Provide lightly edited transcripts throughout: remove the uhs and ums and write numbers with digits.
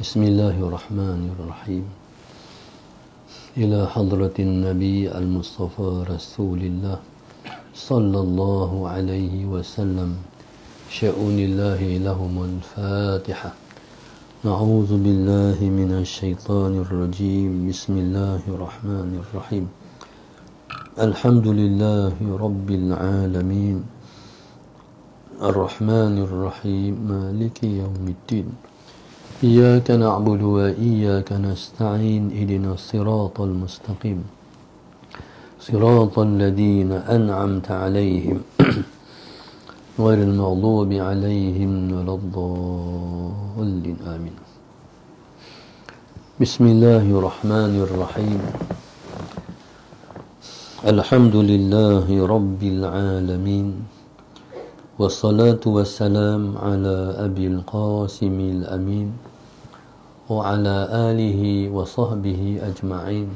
Bismillahirrahmanirrahim. Ila hadratin Nabi al-Mustafa Rasulillah sallallahu alaihi wasallam. Sya'unillahi lahumul Fatiha. Na'udzu billahi minasy syaithanir rajim. Bismillahirrahmanirrahim. Alhamdulillahi rabbil alamin. Ar-Rahmanir-Rahim. Maliki yaumiddin. إياك نعبد وإياك نستعين اهدنا الصراط المستقيم صراط الذين أنعمت عليهم غير المغضوب عليهم ولا الضالين آمين. بسم الله الرحمن الرحيم. الحمد لله رب العالمين والصلاة والسلام على أبي القاسم الأمين وعلى آله وصحبه أجمعين.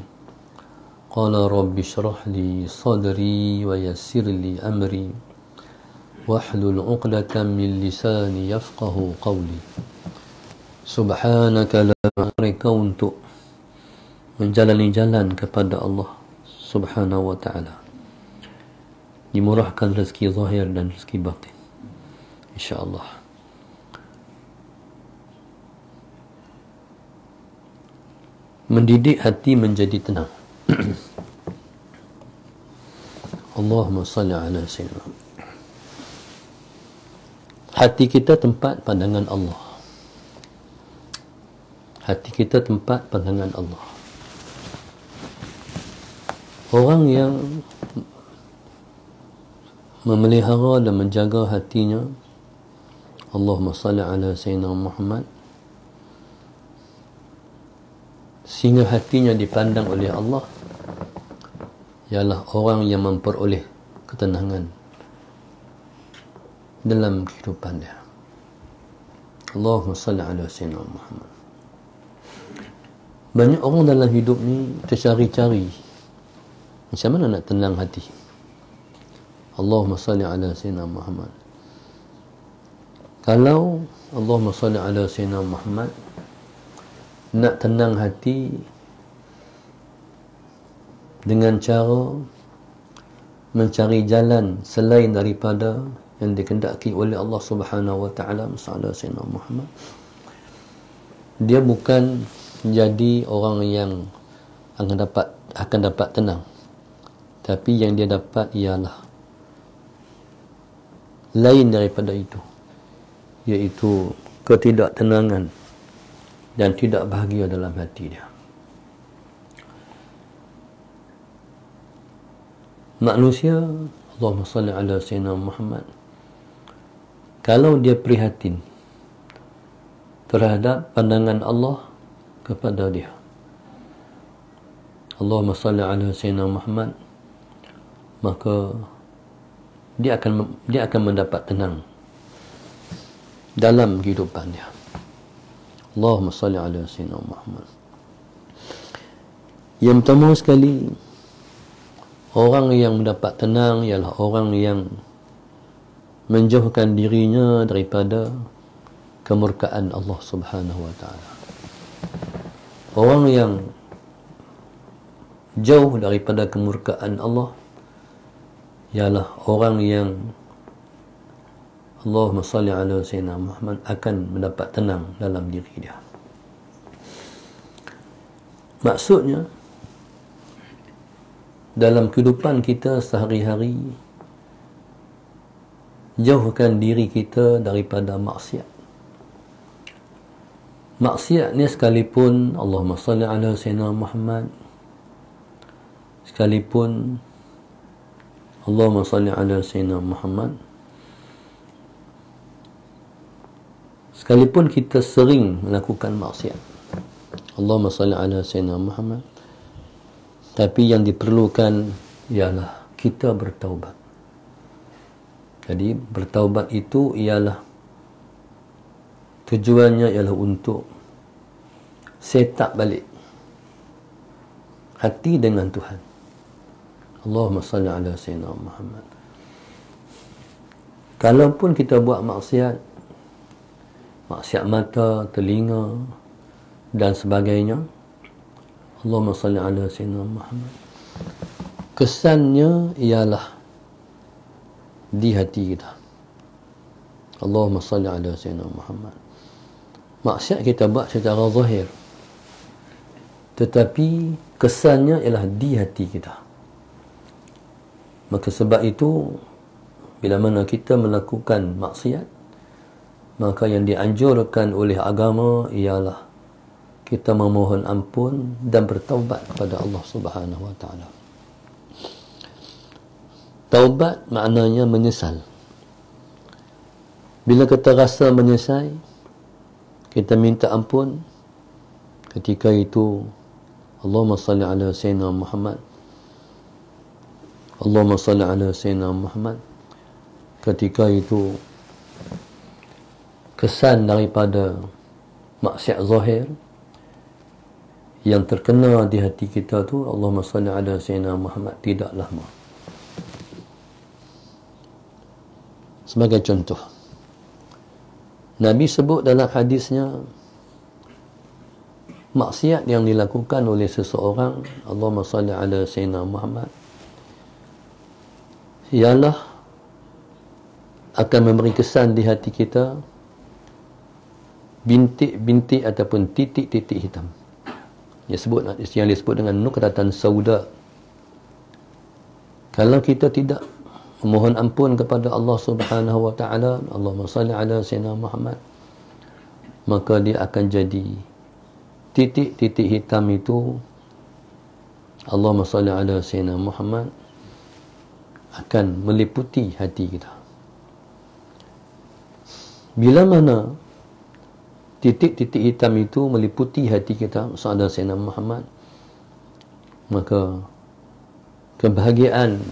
قال رب اشرح لي صدري ويسر لي أمري واحلل عقدة من لساني يفقه قولي. Subhanaka la mereka untuk menjalani jalan kepada Allah Subhanahu wa ta'ala, dimurahkan rezeki zahir dan rezeki batin, insya-Allah. Mendidik hati menjadi tenang. Allahumma salli ala sayyidina. Hati kita tempat pandangan Allah. Hati kita tempat pandangan Allah. Orang yang memelihara dan menjaga hatinya, Allahumma salli ala sayyidina Muhammad, sehingga hatinya dipandang oleh Allah, ialah orang yang memperoleh ketenangan dalam kehidupan dia. Allahumma salli ala sayyidina Muhammad. Banyak orang dalam hidup ni tercari-cari macam mana nak tenang hati. Allahumma salli ala sayyidina Muhammad. Kalau Allahumma salli ala sayyidina Muhammad nak tenang hati dengan cara mencari jalan selain daripada yang dikehendaki oleh Allah Subhanahu wa ta'ala, sallallahu alaihi Muhammad, dia bukan jadi orang yang akan dapat tenang, tapi yang dia dapat ialah lain daripada itu, iaitu ketidaktenangan dan tidak bahagia dalam hati dia. Manusia, Allahumma salli ala sayyidina Muhammad, kalau dia prihatin terhadap pandangan Allah kepada dia, Allahumma salli ala sayyidina Muhammad, maka dia akan mendapat tenang dalam kehidupan dia. Allahumma salli ala sayyidina Muhammad. Yang pertama sekali, orang yang mendapat tenang ialah orang yang menjauhkan dirinya daripada kemurkaan Allah Subhanahu wa ta'ala. Orang yang jauh daripada kemurkaan Allah ialah orang yang Allahumma salli ala sayyidina Muhammad akan mendapat tenang dalam diri dia. Maksudnya, dalam kehidupan kita sehari-hari, jauhkan diri kita daripada maksiat. Maksiat ni sekalipun Allahumma salli ala sayyidina Muhammad, sekalipun Allahumma salli ala sayyidina Muhammad, sekalipun kita sering melakukan maksiat, Allahumma salli ala sayyidina Muhammad, tapi yang diperlukan ialah kita bertaubat. Jadi bertaubat itu ialah tujuannya ialah untuk set up balik hati dengan Tuhan. Allahumma salli ala sayyidina Muhammad. Kalaupun kita buat maksiat, maksiat mata, telinga, dan sebagainya. Allahumma salli ala sayyidina Muhammad. Kesannya ialah di hati kita. Allahumma salli ala sayyidina Muhammad. Maksiat kita buat secara zahir, tetapi kesannya ialah di hati kita. Maka sebab itu, bila mana kita melakukan maksiat, maka yang dianjurkan oleh agama ialah kita memohon ampun dan bertaubat kepada Allah Subhanahu wa taala. Taubat maknanya menyesal. Bila kita rasa menyesal, kita minta ampun. Ketika itu, Allahumma salli ala sayyidina Muhammad. Allahumma salli ala sayyidina Muhammad. Ketika itu, kesan daripada maksiat zahir yang terkena di hati kita tu, Allahumma salli ala sayyidina Muhammad, tidak lama. Sebagai contoh, Nabi sebut dalam hadisnya, maksiat yang dilakukan oleh seseorang, Allahumma salli ala sayyidina Muhammad, ialah akan memberi kesan di hati kita bintik-bintik ataupun titik-titik hitam. Yang disebut dengan nukratan sauda. Kalau kita tidak memohon ampun kepada Allah Subhanahu wa taala, Allahumma salli ala sayyidina Muhammad, maka dia akan jadi titik-titik hitam itu, Allahumma salli ala sayyidina Muhammad, akan meliputi hati kita. Bila mana titik-titik hitam itu meliputi hati kita, sahabat Sayyidina Muhammad, maka kebahagiaan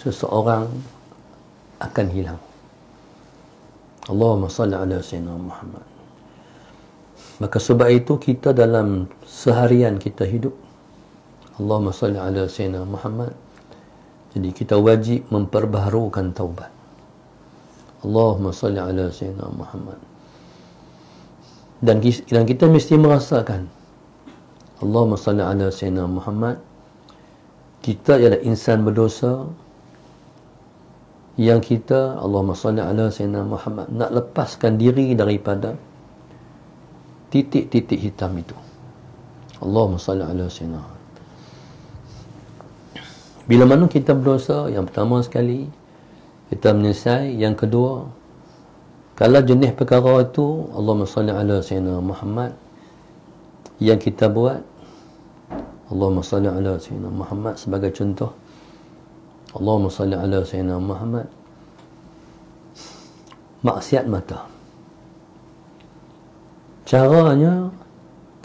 seseorang akan hilang. Allahumma salli ala Sayyidina Muhammad. Maka sebab itu kita dalam seharian kita hidup, Allahumma salli ala Sayyidina Muhammad. Jadi kita wajib memperbaharukan taubat. Allahumma salli ala Sayyidina Muhammad. Dan kita mesti merasakan, Allahumma salli ala sayyidina Muhammad, kita ialah insan berdosa yang kita, Allahumma salli ala sayyidina Muhammad, nak lepaskan diri daripada titik-titik hitam itu. Allahumma salli ala sayyidina Muhammad. Bila mana kita berdosa, yang pertama sekali kita menyesal, yang kedua, kalau jenis perkara itu, Allahumma salli ala sayyidina Muhammad, yang kita buat, Allahumma salli ala sayyidina Muhammad, sebagai contoh, Allahumma salli ala sayyidina Muhammad, maksiat mata. Caranya,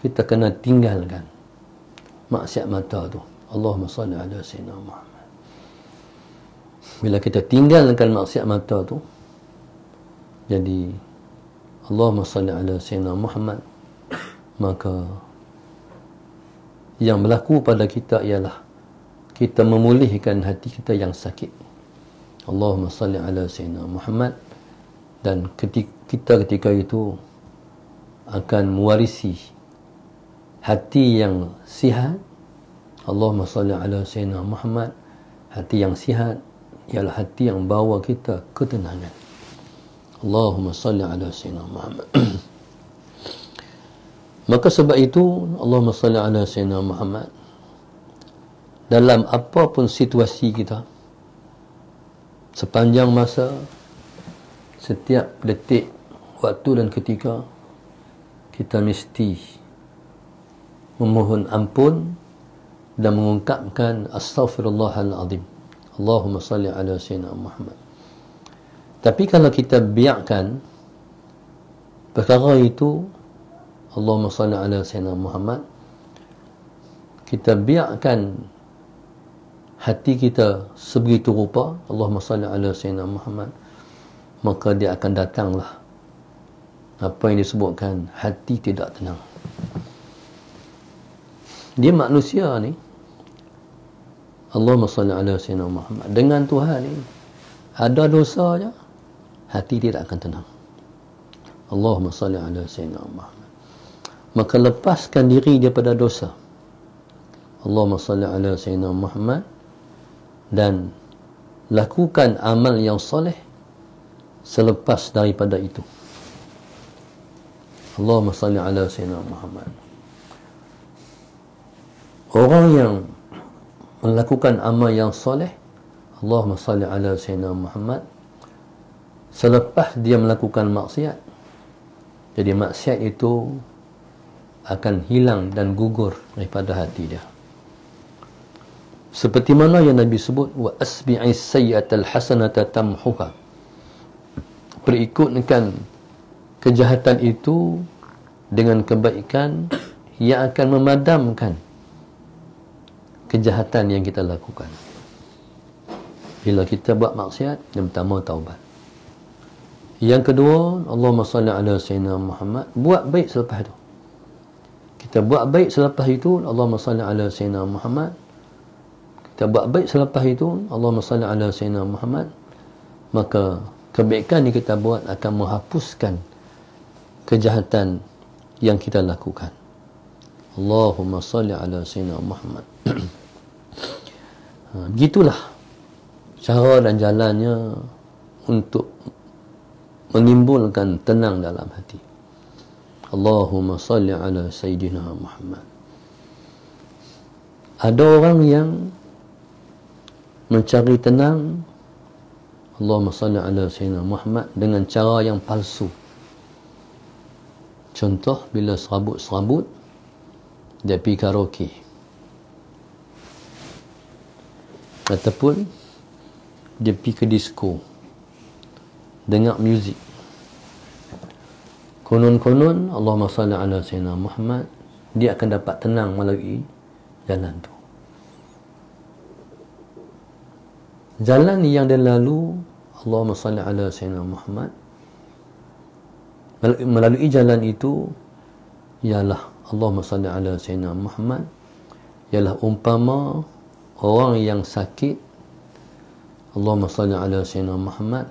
kita kena tinggalkan maksiat mata tu. Allahumma salli ala sayyidina Muhammad. Bila kita tinggalkan maksiat mata tu, jadi Allahumma salli ala sayyidina Muhammad, maka yang berlaku pada kita ialah kita memulihkan hati kita yang sakit. Allahumma salli ala sayyidina Muhammad. Dan ketika itu akan mewarisi hati yang sihat. Allahumma salli ala sayyidina Muhammad. Hati yang sihat ialah hati yang bawa kita ketenangan. Allahumma salli ala sayyidina Muhammad. Maka sebab itu, Allahumma salli ala sayyidina Muhammad, dalam apapun situasi kita, sepanjang masa, setiap detik, waktu dan ketika, kita mesti memohon ampun dan mengungkapkan astaghfirullahalazim. Allahumma salli ala sayyidina Muhammad. Tapi kalau kita biarkan perkara itu, Allahumma salli ala sayyidina Muhammad, kita biarkan hati kita sebegitu rupa, Allahumma salli ala sayyidina Muhammad, maka dia akan datanglah apa yang disebutkan hati tidak tenang. Dia manusia ni, Allahumma salli ala sayyidina Muhammad, dengan Tuhan ni ada dosa je, hati tidak akan tenang. Allahumma salli ala sayyidina Muhammad. maka lepaskan diri daripada dosa. Allahumma salli ala Sayyidina Muhammad, dan lakukan amal yang soleh selepas daripada itu. Allahumma salli ala Sayyidina Muhammad. Orang yang melakukan amal yang soleh, Allahumma salli ala Sayyidina Muhammad, selepas dia melakukan maksiat, jadi maksiat itu akan hilang dan gugur daripada hati dia. Seperti mana yang Nabi sebut, wa asbi'is sayyi'atal hasanata tamhuha. Perikutkan kejahatan itu dengan kebaikan yang akan memadamkan kejahatan yang kita lakukan. Bila kita buat maksiat, yang pertama taubat. Yang kedua, Allahumma salli ala Sayyidina Muhammad, buat baik selepas itu. Kita buat baik selepas itu, Allahumma salli ala Sayyidina Muhammad. Kita buat baik selepas itu, Allahumma salli ala Sayyidina Muhammad. Maka kebaikan yang kita buat akan menghapuskan kejahatan yang kita lakukan. Allahumma salli ala Sayyidina Muhammad. Begitulah cara dan jalannya untuk menimbulkan tenang dalam hati. Allahumma salli ala Sayyidina Muhammad. Ada orang yang mencari tenang, Allahumma salli ala Sayyidina Muhammad, dengan cara yang palsu. Contoh, bila serabut-serabut, dia pergi karaoke. Ataupun dia pergi ke disco, dengar muzik. Konon-konon, Allahumma salli ala Sayyidina Muhammad, dia akan dapat tenang melalui jalan tu. Jalan yang dia lalu, Allahumma salli ala Sayyidina Muhammad, melalui jalan itu ialah Allahumma salli ala Sayyidina Muhammad, ialah umpama orang yang sakit, Allahumma salli ala Sayyidina Muhammad,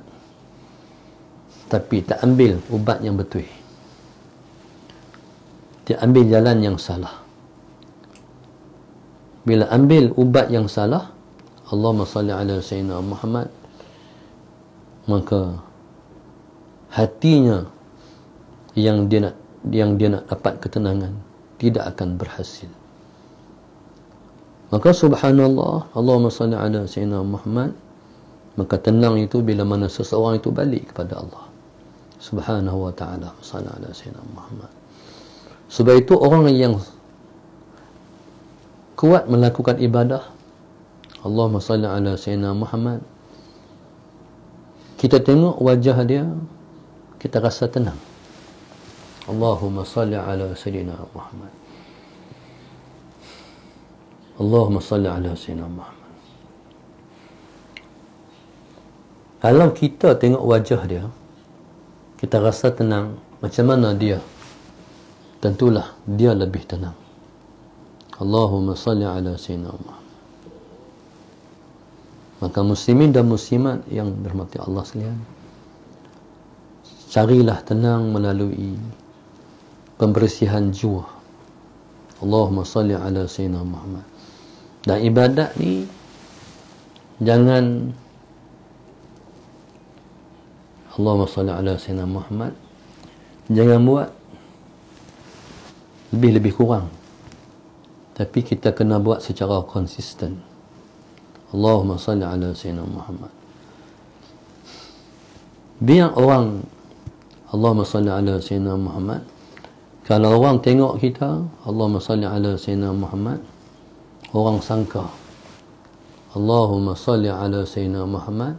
tapi tak ambil ubat yang betul. Dia ambil jalan yang salah. Bila ambil ubat yang salah, Allahumma salli ala Sayyidina Muhammad, maka hatinya yang dia nak dapat ketenangan tidak akan berhasil. Maka subhanallah, Allahumma salli ala Sayyidina Muhammad, maka tenang itu bila mana seseorang itu balik kepada Allah subhanahu wa ta'ala. Salli ala Sayyidina Muhammad. Sebab itu orang yang kuat melakukan ibadah, Allahumma salli ala Sayyidina Muhammad, kita tengok wajah dia, kita rasa tenang. Allahumma salli ala Sayyidina Muhammad. Allahumma salli ala Sayyidina Muhammad. Kalau kita tengok wajah dia, kita rasa tenang, macam mana dia? Tentulah dia lebih tenang. Allahumma salli ala Sayyidina Muhammad. Maka muslimin dan muslimat yang dirahmati Allah sekalian, carilah tenang melalui pembersihan jiwa. Allahumma salli ala Sayyidina Muhammad. Dan ibadat ni jangan Allahumma salli ala Sayyidina Muhammad, jangan buat lebih-lebih kurang, tapi kita kena buat secara konsisten. Allahumma salli ala Sayyidina Muhammad. Biar orang Allahumma salli ala Sayyidina Muhammad, kalau orang tengok kita Allahumma salli ala Sayyidina Muhammad, orang sangka Allahumma salli ala Sayyidina Muhammad,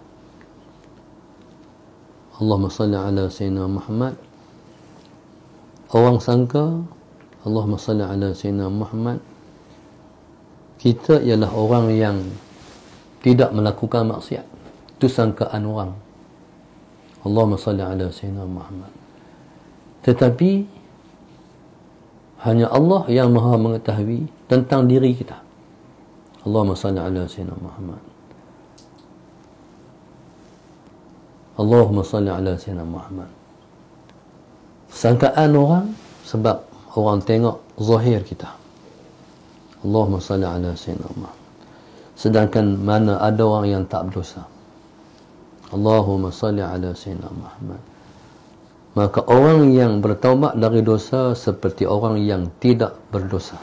Allahumma salli ala Sayyidina Muhammad, orang sangka Allahumma salli ala Sayyidina Muhammad, kita ialah orang yang tidak melakukan maksiat. Itu sangkaan orang. Allahumma salli ala Sayyidina Muhammad. Tetapi hanya Allah yang maha mengetahui tentang diri kita. Allahumma salli ala Sayyidina Muhammad. Allahumma salli ala Sayyidina Muhammad. Sangkaan orang, sebab orang tengok zahir kita. Allahumma salli ala sayyidina Muhammad. Sedangkan mana ada orang yang tak berdosa. Allahumma salli ala sayyidina Muhammad. Maka orang yang bertaubat dari dosa seperti orang yang tidak berdosa.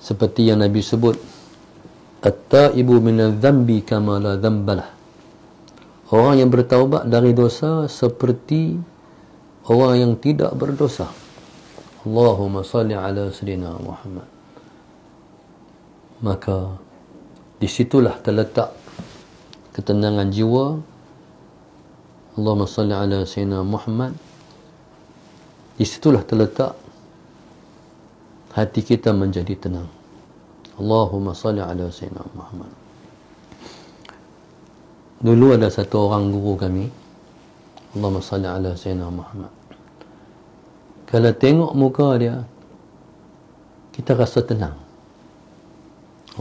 Seperti yang Nabi sebut, at-taibu minadz-dzambi kama la dzambalah. Orang yang bertaubat dari dosa seperti orang yang tidak berdosa. Allahumma salli ala sayyidina Muhammad. Maka disitulah terletak ketenangan jiwa. Allahumma salli ala sayyidina Muhammad. Disitulah terletak hati kita menjadi tenang. Allahumma salli ala sayyidina Muhammad. Dulu ada satu orang guru kami, Allahumma salli ala sayyidina Muhammad. Kalau tengok muka dia, kita rasa tenang.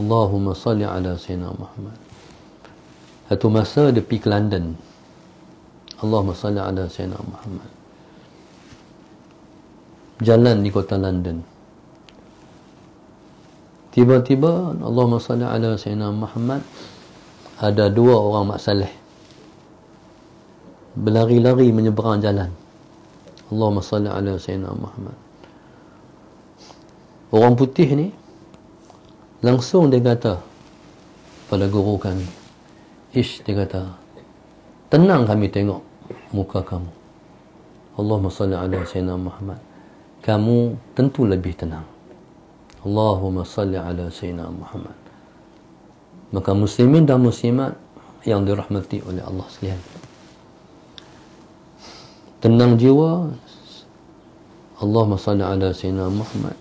Allahumma salli ala sayyidina Muhammad. Satu masa dia pergi ke London. Allahumma salli ala sayyidina Muhammad. Jalan di kota London. Tiba-tiba Allahumma salli ala sayyidina Muhammad, ada dua orang mak saleh berlari-lari menyeberang jalan. Allahumma salli ala sayyidina Muhammad. Orang putih ni langsung dia kata pada guru kami, dia kata, tenang kami tengok muka kamu. Allahumma salli ala sayyidina Muhammad. Kamu tentu lebih tenang. Allahumma salli ala sayyidina Muhammad. Maka muslimin dan muslimat yang dirahmati oleh Allah sekalian, tenang jiwa. Allahumma salli ala sayyidina Muhammad.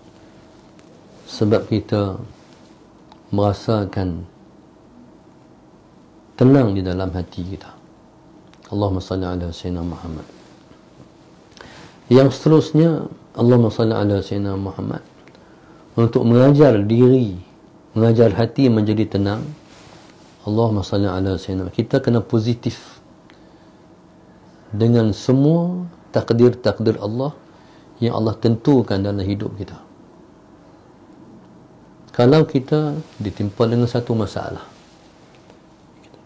Sebab kita merasakan tenang di dalam hati kita. Allahumma salli ala sayyidina Muhammad. Yang seterusnya, Allahumma salli ala sayyidina Muhammad, untuk mengajar diri, mengajar hati menjadi tenang. Allahumma salli ala sayyidina. Kita kena positif dengan semua takdir-takdir Allah yang Allah tentukan dalam hidup kita. Kalau kita ditimpa dengan satu masalah,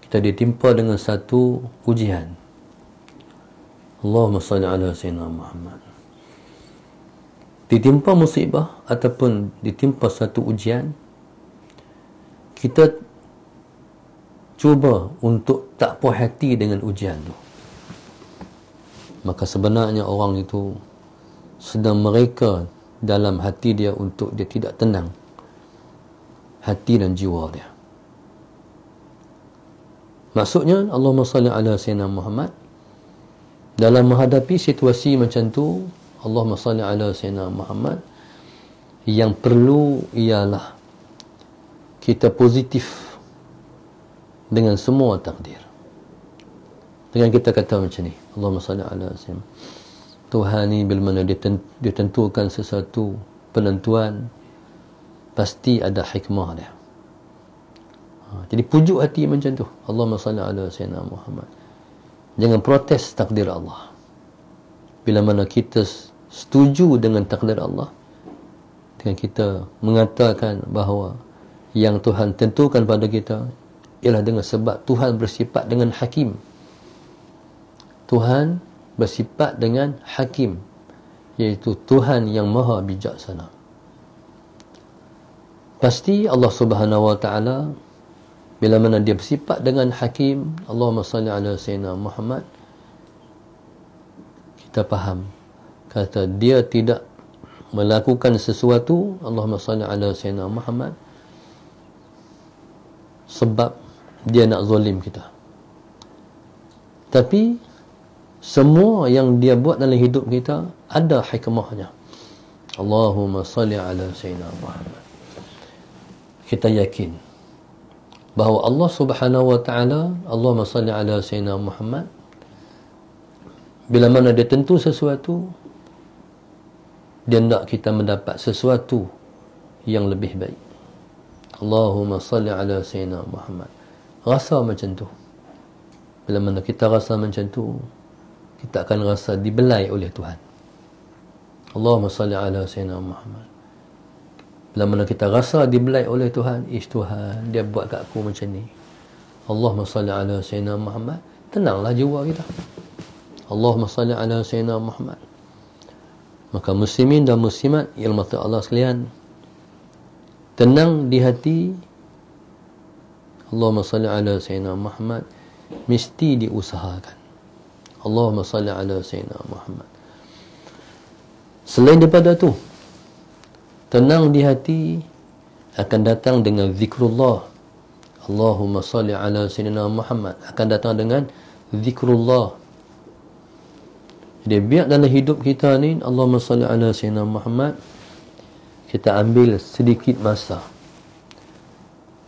kita ditimpa dengan satu ujian, Allahumma salli ala sayyidina Muhammad. Ditimpa musibah ataupun ditimpa satu ujian, kita cuba untuk tak puas hati dengan ujian tu. Maka sebenarnya orang itu sedang mereka dalam hati dia untuk dia tidak tenang, hati dan jiwa dia. Maksudnya, Allahumma salli ala sayyidina Muhammad, dalam menghadapi situasi macam tu, Allahumma salli ala sayyidina Muhammad, yang perlu ialah kita positif dengan semua takdir. Dengan kita kata macam ni, Allahumma salli ala sayyidina, Tuhan ni bila mana dia tentukan sesuatu penentuan, pasti ada hikmah dia. Jadi pujuk hati macam tu, Allahumma salli ala sayyidina Muhammad. Jangan protes takdir Allah. Bila mana kita setuju dengan takdir Allah, dengan kita mengatakan bahawa yang Tuhan tentukan pada kita ialah dengan sebab Tuhan bersifat dengan hakim. Tuhan bersifat dengan hakim, iaitu Tuhan yang maha bijaksana. Pasti Allah Subhanahu wa taala bila mana dia bersifat dengan hakim, Allahumma salli ala sayyidina Muhammad, kita faham kata dia tidak melakukan sesuatu, Allahumma salli ala sayyidina Muhammad, sebab dia nak zalim kita. Tapi semua yang dia buat dalam hidup kita ada hikmahnya. Allahumma salli ala sayyidina Muhammad. Kita yakin bahawa Allah Subhanahu wa taala, Allahumma salli ala sayyidina Muhammad, bila mana dia tentu sesuatu, dia hendak kita mendapat sesuatu yang lebih baik. Allahumma salli ala sayyidina Muhammad. Rasa macam tu. Bila mana kita rasa macam tu, kita akan rasa dibelai oleh Tuhan. Allahumma salli ala Sayyidina Muhammad. Bila mana kita rasa dibelai oleh Tuhan, Tuhan dia buat kat aku macam ni, Allahumma salli ala Sayyidina Muhammad, tenanglah jiwa kita. Allahumma salli ala Sayyidina Muhammad. Maka muslimin dan muslimat yang mata Allah sekalian, tenang di hati. Allahumma salli ala Sayyidina Muhammad mesti diusahakan. Allahumma salli ala Sayyidina Muhammad. Selain daripada tu, tenang di hati akan datang dengan zikrullah. Allahumma salli ala Sayyidina Muhammad akan datang dengan zikrullah. Jadi biar dalam hidup kita ni, Allahumma salli ala Sayyidina Muhammad, kita ambil sedikit masa.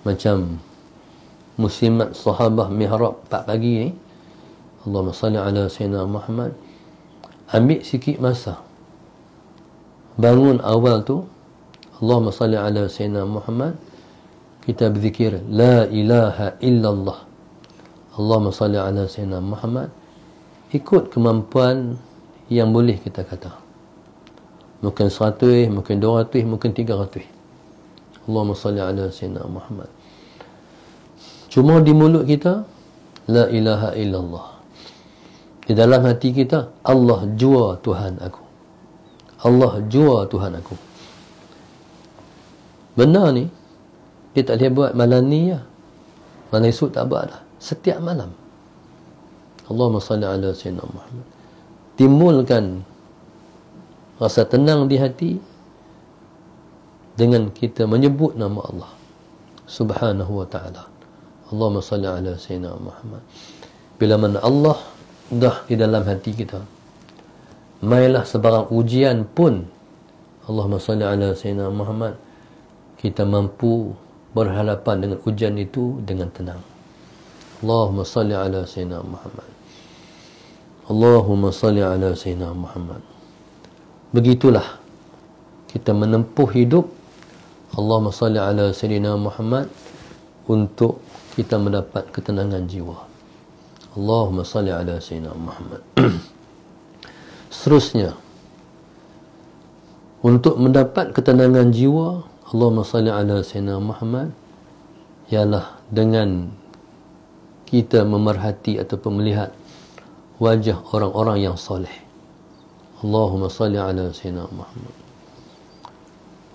Macam muslimat sahabah mihrab 4 pagi ni, Allahumma salli ala Sayyidina Muhammad, ambil sikit masa. Bangun awal tu, Allahumma salli ala Sayyidina Muhammad, kita berzikir la ilaha illallah, Allahumma salli ala Sayyidina Muhammad, ikut kemampuan yang boleh kita kata. Mungkin 100, mungkin 200, mungkin 300. Allahumma salli ala Sayyidina Muhammad. Cuma di mulut kita la ilaha illallah, di dalam hati kita Allah jua Tuhan aku, Allah jua Tuhan aku. Benar ni kita tak boleh buat malam ni ya, malam esok tak buat dah, setiap malam Allahumma salli ala Sayyidina Muhammad. Timbulkan rasa tenang di hati dengan kita menyebut nama Allah Subhanahu wa ta'ala. Allahumma salli ala Sayyidina Muhammad. Bila mana Allah dah di dalam hati kita, mailah sebarang ujian pun, Allahumma salli ala Sayyidina Muhammad, kita mampu berhadapan dengan ujian itu dengan tenang. Allahumma salli ala Sayyidina Muhammad. Allahumma salli ala Sayyidina Muhammad. Begitulah kita menempuh hidup Allahumma salli ala Sayyidina Muhammad untuk kita mendapat ketenangan jiwa. Allahumma salli ala Sayyidina Muhammad. Seterusnya, untuk mendapat ketenangan jiwa Allahumma salli ala Sayyidina Muhammad ialah dengan kita memerhati ataupun melihat wajah orang-orang yang soleh. Allahumma salli ala Sayyidina Muhammad.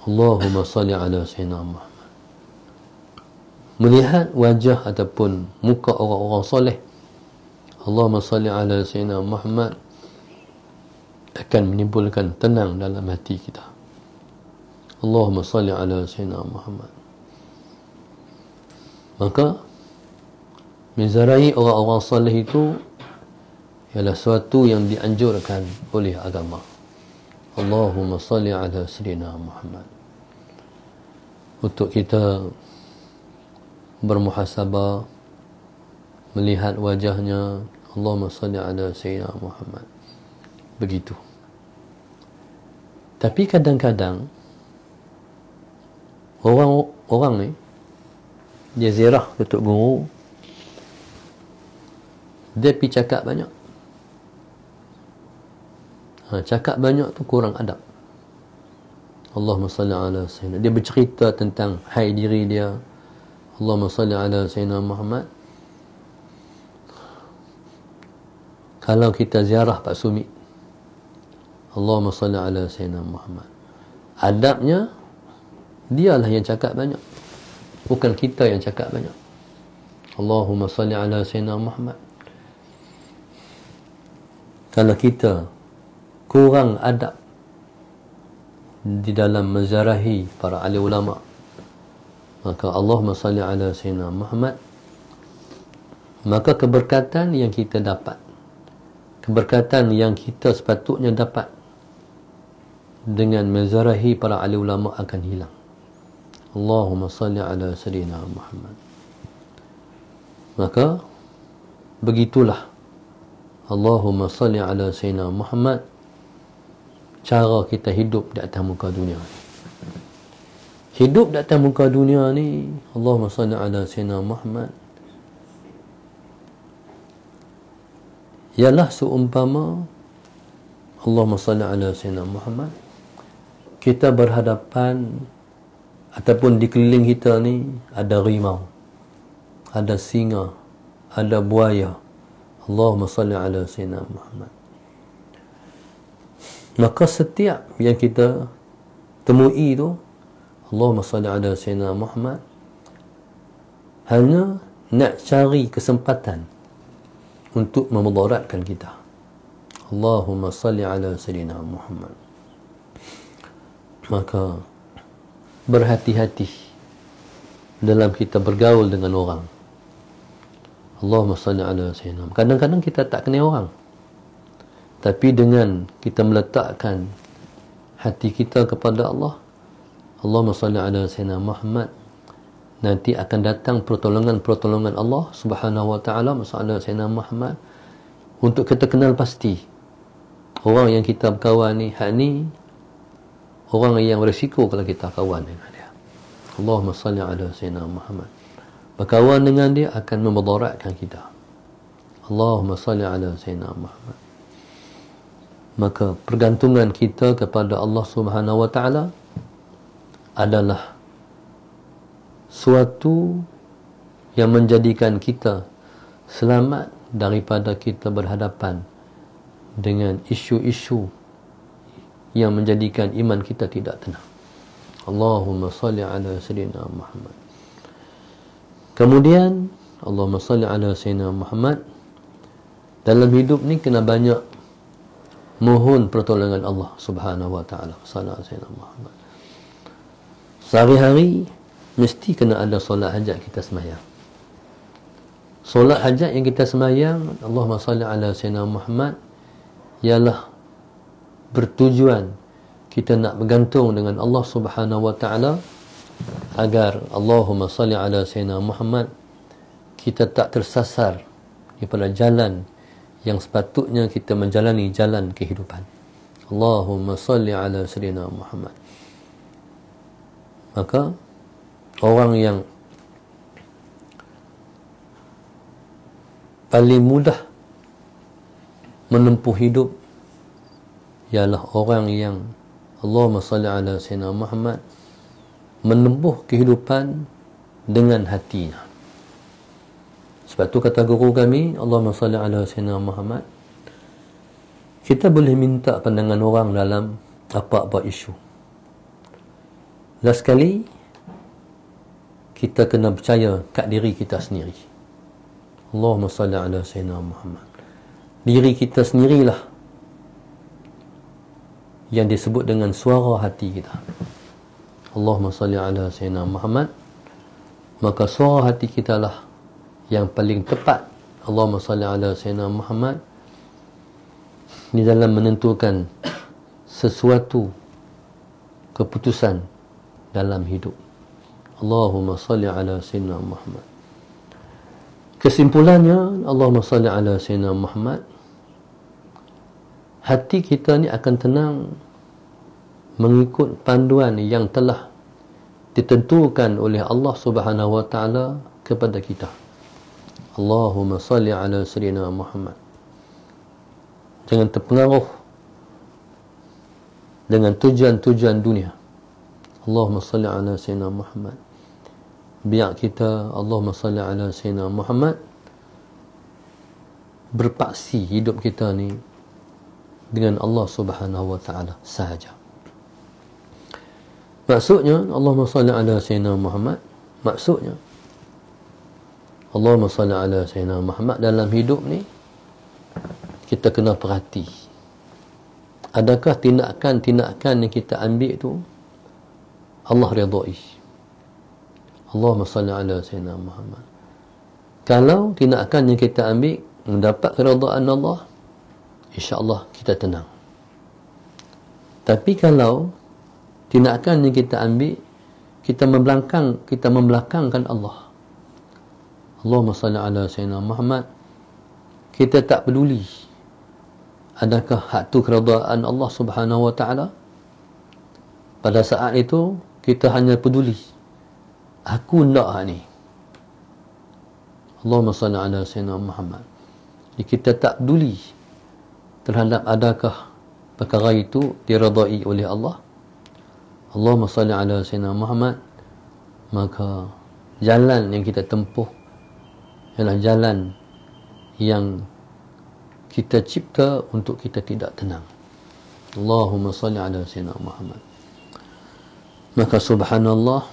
Allahumma salli ala Sayyidina Muhammad. Melihat wajah ataupun muka orang-orang soleh, Allahumma salli ala Sayyidina Muhammad, akan menimbulkan tenang dalam hati kita. Allahumma salli ala Sayyidina Muhammad. Maka menziarahi orang-orang soleh itu ialah sesuatu yang dianjurkan oleh agama. Allahumma salli ala Sayyidina Muhammad. Untuk kita bermuhasabah, melihat wajahnya, Allahumma salli ala Sayyidina Muhammad. Begitu. Tapi kadang-kadang orang ni dia ziarah Datuk Guru, dia pergi cakap banyak. Cakap banyak tu kurang adab. Allahumma salli ala Sayyidina. Dia bercerita tentang hai diri dia. Allahumma salli ala Sayyidina Muhammad. Kalau kita ziarah Pak Sumi, Allahumma salli ala Sayyidina Muhammad, adabnya dialah yang cakap banyak, bukan kita yang cakap banyak. Allahumma salli ala Sayyidina Muhammad. Kalau kita kurang adab di dalam menziarahi para ahli ulama, maka Allahumma salli ala Sayyidina Muhammad, maka keberkatan yang kita dapat, keberkatan yang kita sepatutnya dapat dengan menziarahi para ahli ulama akan hilang. Allahumma salli ala Sayyidina Muhammad. Maka begitulah Allahumma salli ala Sayyidina Muhammad cara kita hidup di atas muka dunia. Hidup di atas muka dunia ni, Allahumma salli ala Sayyidina Muhammad, ialah seumpama Allahumma salli ala Sayyidina Muhammad, kita berhadapan ataupun di keliling kita ni ada rimau, ada singa, ada buaya. Allahumma salli ala Sayyidina Muhammad. Maka setiap yang kita temui tu, Allahumma salli ala Sayyidina Muhammad, hanya nak cari kesempatan untuk memudaratkan kita. Allahumma salli ala Sayyidina Muhammad. Maka berhati-hati dalam kita bergaul dengan orang. Allahumma salli ala Sayyidina Muhammad. Kadang-kadang kita tak kenal orang, tapi dengan kita meletakkan hati kita kepada Allah, Allahumma salli ala Sayyidina Muhammad, nanti akan datang pertolongan-pertolongan Allah Subhanahu wa taala masalah Sayyidina Muhammad, untuk kita kenal pasti orang yang kita berkawan ni, hak ni orang yang berisiko kalau kita kawan dengan dia. Allahumma salli ala Sayyidina Muhammad. Berkawan dengan dia akan memudaratkan kita. Allahumma salli ala Sayyidina Muhammad. Maka pergantungan kita kepada Allah Subhanahu wa taala adalah suatu yang menjadikan kita selamat daripada kita berhadapan dengan isu-isu yang menjadikan iman kita tidak tenang. Allahumma salli ala Sayyidina Muhammad. Kemudian Allahumma salli ala Sayyidina Muhammad. Dalam hidup ni kena banyak mohon pertolongan Allah Subhanahu wa taala. Sallallahu alaihi Muhammad. Sehari-hari mesti kena ada solat hajat kita sembahyang. Solat hajat yang kita sembahyang, Allahumma salli ala Sayyidina Muhammad, ialah bertujuan kita nak bergantung dengan Allah Subhanahu wa taala, agar Allahumma salli ala Sayyidina Muhammad, kita tak tersasar daripada jalan yang sepatutnya kita menjalani, jalan kehidupan. Allahumma salli ala Sayyidina Muhammad. Maka orang yang paling mudah menempuh hidup ialah orang yang Allahumma salli ala Sayyidina Muhammad, menempuh kehidupan dengan hatinya. Sebab tu kata guru kami, Allahumma salli ala Sayyidina Muhammad, kita boleh minta pandangan orang dalam apa-apa isu. Last sekali kita kena percaya kat diri kita sendiri. Allahumma salli ala Sayyidina Muhammad. Diri kita sendirilah yang disebut dengan suara hati kita. Allahumma salli ala Sayyidina Muhammad. Maka suara hati kita lah yang paling tepat, Allahumma salli ala Sayyidina Muhammad, di dalam menentukan sesuatu keputusan dalam hidup. Allahumma salli ala Sayyidina Muhammad. Kesimpulannya, Allahumma salli ala Sayyidina Muhammad, hati kita ni akan tenang mengikut panduan yang telah ditentukan oleh Allah Subhanahu wa taala kepada kita. Allahumma salli ala Sayyidina Muhammad. Jangan terpengaruh dengan tujuan-tujuan dunia. Allahumma salli ala Sayyidina Muhammad. Biar kita, Allahumma salli ala Sayyidina Muhammad, berpaksi hidup kita ni dengan Allah Subhanahu wa taala sahaja. Maksudnya Allahumma salli ala Sayyidina Muhammad, maksudnya Allahumma salli ala Sayyidina Muhammad, dalam hidup ni kita kena perhati, adakah tindakan-tindakan yang kita ambil tu Allah redai. Allahumma salli ala Sayyidina Muhammad. Kalau tindakan yang kita ambil mendapat keridaan Allah, insya-Allah kita tenang. Tapi kalau tindakan yang kita ambil kita membelakangkan Allah, Allahumma salli ala Sayyidina Muhammad, kita tak peduli adakah hak tu keridaan Allah Subhanahu wa taala. Pada saat itu kita hanya peduli, aku nak hak ni. Allahumma salli ala Sayyidina Muhammad. Jadi kita tak peduli terhadap adakah perkara itu diredai oleh Allah, Allahumma salli ala sayyidina Muhammad, maka jalan yang kita tempuh ialah jalan yang kita cipta untuk kita tidak tenang. Allahumma salli ala sayyidina Muhammad. Maka subhanallah,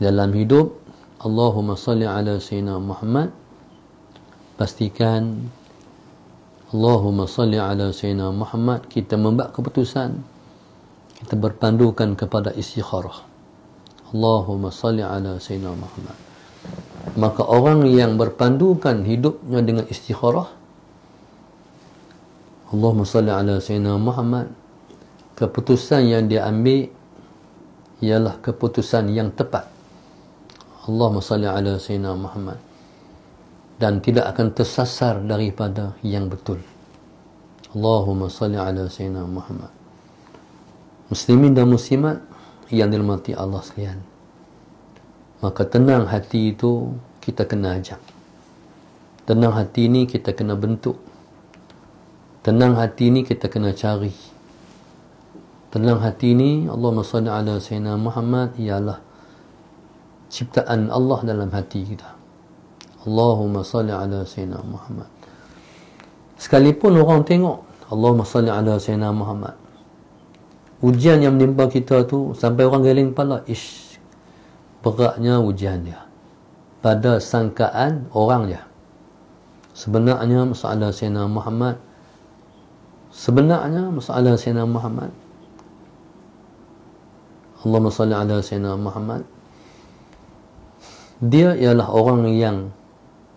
dalam hidup Allahumma salli ala sayyidina Muhammad, pastikan Allahumma salli ala sayyidina Muhammad, kita membuat keputusan, kita berpandukan kepada istikharah. Allahumma salli ala sayyidina Muhammad. Maka orang yang berpandukan hidupnya dengan istikharah, Allahumma salli ala sayyidina Muhammad, keputusan yang dia ambil ialah keputusan yang tepat. Allahumma salli ala sayyidina Muhammad, dan tidak akan tersasar daripada yang betul. Allahumma salli ala sayyidina Muhammad. Muslimin dan muslimat yang dirahmati Allah sekalian, maka tenang hati itu kita kena ajak. Tenang hati ini kita kena bentuk. Tenang hati ini kita kena cari. Tenang hati ini, Allahumma salli ala sayyidina Muhammad, ialah ciptaan Allah dalam hati kita. Allahumma salli ala sayyidina Muhammad. Sekalipun orang tengok Allahumma salli ala sayyidina Muhammad, ujian yang menimpa kita tu sampai orang geleng kepala, ish, beratnya ujian dia pada sangkaan orang dia. Sebenarnya masalah sayyidina Muhammad, Allahumma salli ala sayyidina Muhammad, dia ialah orang yang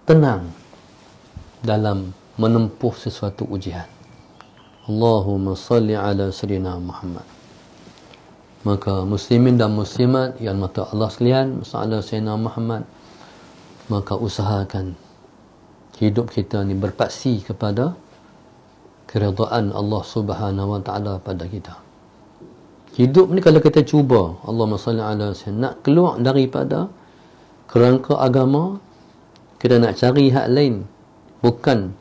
tenang dalam menempuh sesuatu ujian. Allahumma salli ala sayyidina Muhammad. Maka muslimin dan muslimat yang mata Allah sekalian, masalah sayyidina Muhammad, maka usahakan hidup kita ni berpaksi kepada keridaan Allah Subhanahu wa taala pada kita. Hidup ni kalau kita cuba, Allahumma salli ala sayyidina, nak keluar daripada kerangka agama, kita nak cari hak lain bukan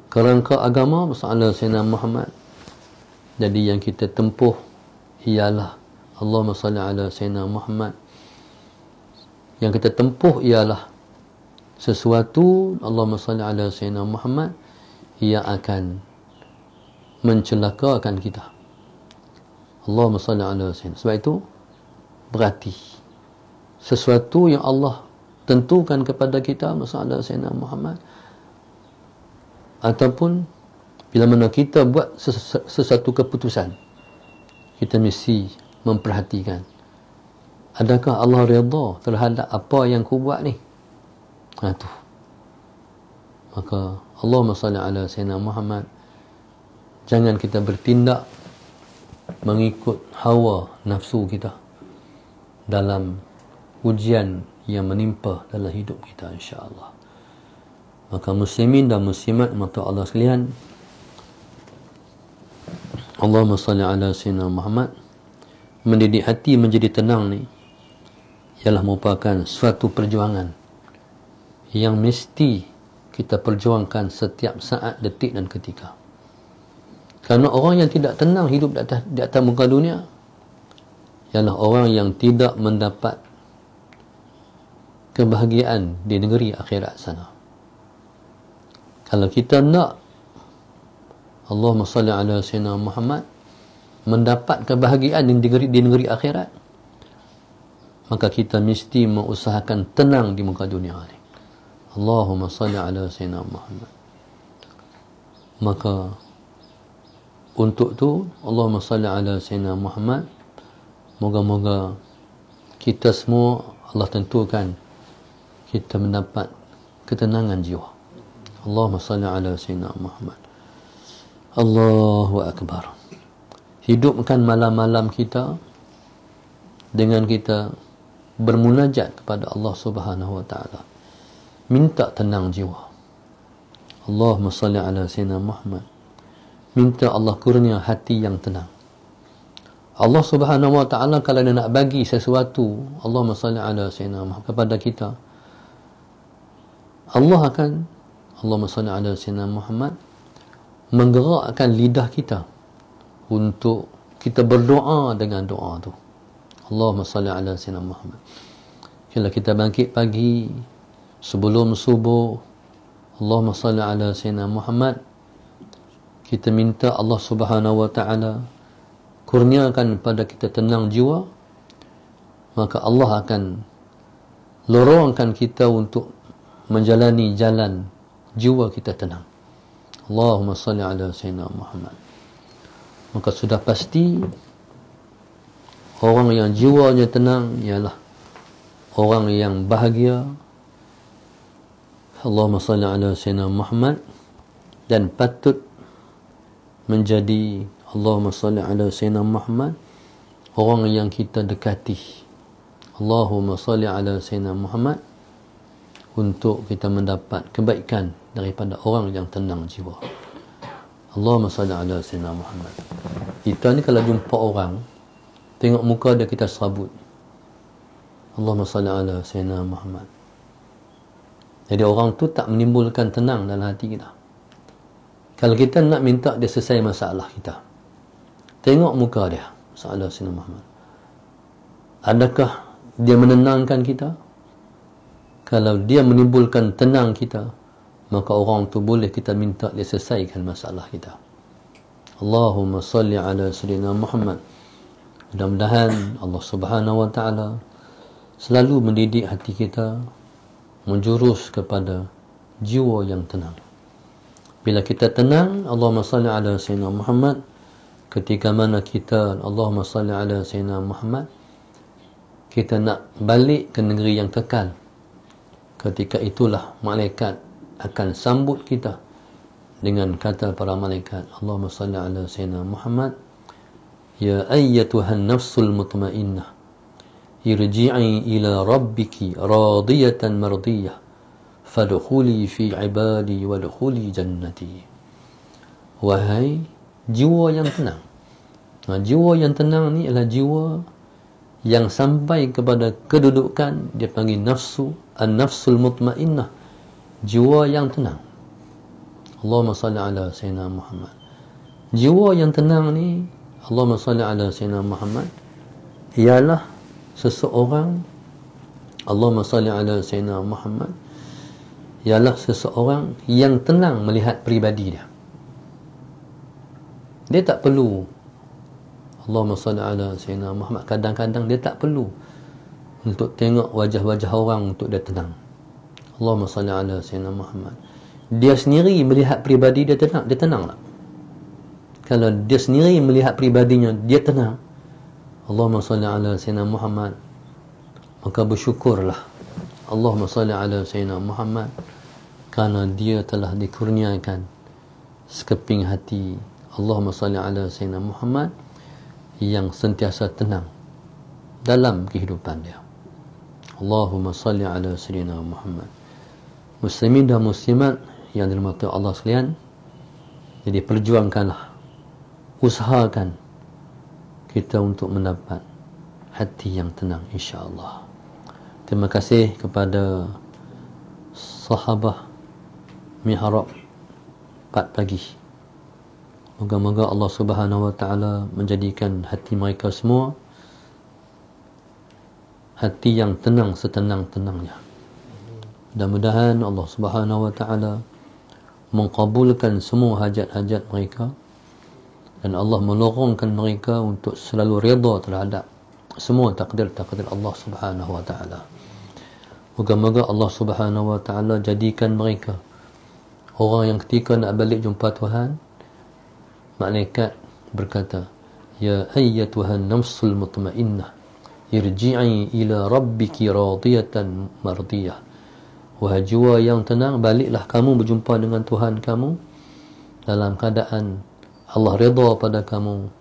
kerangka agama, masalah sayyidina Muhammad. Jadi yang kita tempuh ialah Allahumma salli ala sayyidina Muhammad. Yang kita tempuh ialah sesuatu, Allahumma salli ala sayyidina Muhammad, yang akan mencelakakan kita. Allahumma salli ala sayyidina. Sebab itu berhati. Sesuatu yang Allah tentukan kepada kita, masalah sayyidina Muhammad, ataupun bila mana kita buat sesuatu keputusan, kita mesti memperhatikan, adakah Allah redha terhadap apa yang ku buat ni? Tu. Maka Allahumma salli ala sayyidina Muhammad, jangan kita bertindak mengikut hawa nafsu kita dalam ujian yang menimpa dalam hidup kita, insya-Allah. Maka muslimin dan muslimat mata Allah sekalian, Allahumma salli ala sayyidina Muhammad, mendidik hati menjadi tenang ni ialah merupakan suatu perjuangan yang mesti kita perjuangkan setiap saat, detik dan ketika. Kerana orang yang tidak tenang hidup di atas muka dunia ialah orang yang tidak mendapat kebahagiaan di negeri akhirat sana. Kalau kita nak Allahumma salli ala sayyidina Muhammad mendapat kebahagiaan di negeri akhirat, maka kita mesti mengusahakan tenang di muka dunia ini. Allahumma salli ala sayyidina Muhammad. Maka untuk tu, Allahumma salli ala sayyidina Muhammad, moga-moga kita semua Allah tentukan kita mendapat ketenangan jiwa. Allahumma salli ala sayyidina Muhammad. Allahu Akbar. Hidupkan malam-malam kita dengan kita bermunajat kepada Allah Subhanahu wa taala. Minta tenang jiwa. Allahumma salli ala sayyidina Muhammad. Minta Allah kurnia hati yang tenang. Allah Subhanahu wa taala kalau dia nak bagi sesuatu, Allahumma salli ala sayyidina Muhammad, kepada kita, Allah akan, Allahumma salli ala sayyidina Muhammad, menggerakkan lidah kita untuk kita berdoa dengan doa tu. Allahumma salli ala sayyidina Muhammad. Kalau kita bangkit pagi sebelum subuh, Allahumma salli ala sayyidina Muhammad, kita minta Allah Subhanahu wa taala kurniakan pada kita tenang jiwa, maka Allah akan lorongkan kita untuk menjalani jalan jiwa kita tenang. Allahumma salli ala sayyidina Muhammad. Maka sudah pasti orang yang jiwanya tenang ialah orang yang bahagia. Allahumma salli ala sayyidina Muhammad, dan patut menjadi Allahumma salli ala sayyidina Muhammad orang yang kita dekati. Allahumma salli ala sayyidina Muhammad untuk kita mendapat kebaikan daripada orang yang tenang jiwa. Allahumma salli ala sayyidina Muhammad. Kita ni kalau jumpa orang, tengok muka dia, kita serabut Allahumma salli ala sayyidina Muhammad. Jadi orang tu tak menimbulkan tenang dalam hati kita. Kalau kita nak minta dia selesai masalah kita, tengok muka dia, sayyidina Muhammad. Adakah dia menenangkan kita? Kalau dia menimbulkan tenang kita, maka orang tu boleh kita minta dia selesaikan masalah kita. Allahumma salli ala sayyidina Muhammad. Mudah-mudahan Allah Subhanahu wa taala selalu mendidik hati kita menjurus kepada jiwa yang tenang. Bila kita tenang, Allahumma salli ala sayyidina Muhammad, ketika mana kita Allahumma salli ala sayyidina Muhammad, kita nak balik ke negeri yang kekal, ketika itulah malaikat akan sambut kita dengan kata para malaikat, Allahumma salli ala sayyidina Muhammad, ya ayyatuhan nafsul mutmainnah, irji'i ila rabbiki radiyatan mardiyah, fadkhuli fi ibadi wadkhuli jannati. Wahai jiwa yang tenang. Jiwa yang tenang ni adalah jiwa yang sampai kepada kedudukan dia panggil nafsu, an-nafsul mutmainnah, jiwa yang tenang. Allahumma salli ala sayyidina Muhammad. Jiwa yang tenang ni, Allahumma salli ala sayyidina Muhammad, ialah seseorang, Allahumma salli ala sayyidina Muhammad, ialah seseorang yang tenang melihat peribadi dia. Dia tak perlu Allahumma salli ala sayyidina Muhammad, kadang-kadang dia tak perlu untuk tengok wajah-wajah orang untuk dia tenang. Allahumma salli ala sayyidina Muhammad. Dia sendiri melihat peribadi dia tenang, dia tenang tak? Kalau dia sendiri melihat peribadinya dia tenang, Allahumma salli ala sayyidina Muhammad, maka bersyukurlah Allahumma salli ala sayyidina Muhammad, kerana dia telah dikurniakan sekeping hati Allahumma salli ala sayyidina Muhammad yang sentiasa tenang dalam kehidupan dia. Allahumma salli ala sayyidina Muhammad. Muslimin dan muslimat yang dirahmati Allah sekalian, jadi perjuangkanlah, usahakan kita untuk mendapat hati yang tenang, insya-Allah. Terima kasih kepada sahabat Mihrab 4 pagi. Moga-moga Allah Subhanahu wa taala menjadikan hati mereka semua hati yang tenang setenang-tenangnya. Mudah-mudahan Allah Subhanahu wa taala mengabulkan semua hajat-hajat mereka, dan Allah melorongkan mereka untuk selalu redha terhadap semua takdir-takdir Allah Subhanahu wa taala. Moga-moga Allah Subhanahu wa taala jadikan mereka orang yang ketika nak balik jumpa Tuhan, malaikat berkata, ya ayyatuhan nafsul mutmainnah, irji'i ila rabbiki radiyatan mardiyah. Wahai jiwa yang tenang, baliklah kamu berjumpa dengan Tuhan kamu dalam keadaan Allah redha pada kamu.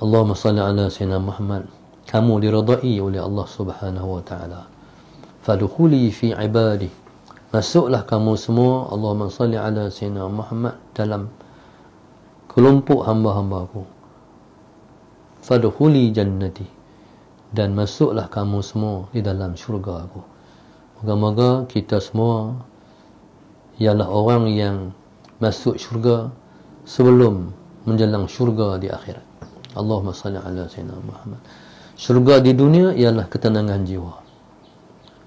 Allahumma salli ala sayyidina Muhammad, kamu diredai oleh Allah Subhanahu wa taala. Fadkhuli fi ibadi, masuklah kamu semua, Allahumma salli ala sayyidina Muhammad, dalam kelompok hamba-hambaku. Fadkhuli jannati, dan masuklah kamu semua di dalam syurga aku. Moga-moga kita semua ialah orang yang masuk syurga sebelum menjelang syurga di akhirat. Allahumma salli ala sayyidina Muhammad. Syurga di dunia ialah ketenangan jiwa.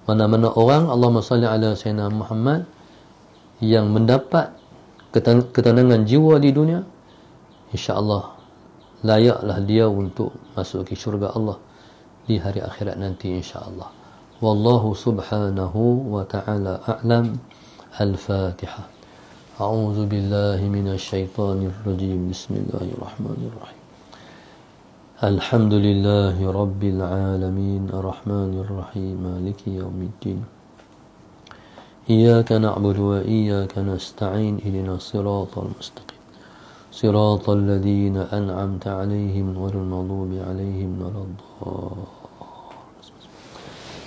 Mana-mana orang Allahumma salli ala sayyidina Muhammad yang mendapat ketenangan jiwa di dunia, insya-Allah layaklah dia untuk masuk ke syurga Allah di hari akhirat nanti, insya-Allah. Wallahu subhanahu wa ta'ala a'lam. Al-Fatihah. A'udzu billahi minasy syaithanir rajim. Bismillahirrahmanirrahim. Alhamdulillahi rabbil alamin, arrahmanir rahim, maliki yaumiddin. Iyyaka na'budu wa iyyaka nasta'in, ihdinas siratal mustaqim. Siratal ladzina an'amta 'alaihim ghairil maghdubi 'alaihim waladdallin.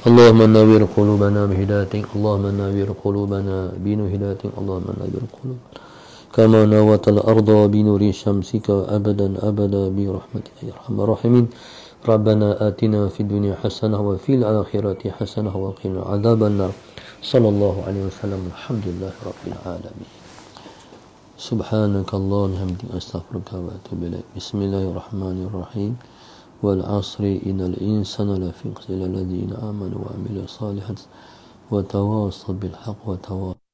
اللهم نوّر قلوبنا بهدايتك، اللهم نوّر قلوبنا بنور هدايتك، اللهم نوّر قلوبنا كما نورت الأرض بنور شمسك أبدا أبدا برحمتك يا أرحم الراحمين. ربنا آتنا في الدنيا حسنة وفي الآخرة حسنة وقنا عذاب النار. صلى الله عليه وسلم. الحمد لله رب العالمين. سبحانك اللهم وبحمدك أستغفرك وأتوب إليك. بسم الله الرحمن الرحيم. والعصر إن الإنسان لفي خسر الذين آمنوا وعملوا الصالحات وتواصوا بالحق وتواصوا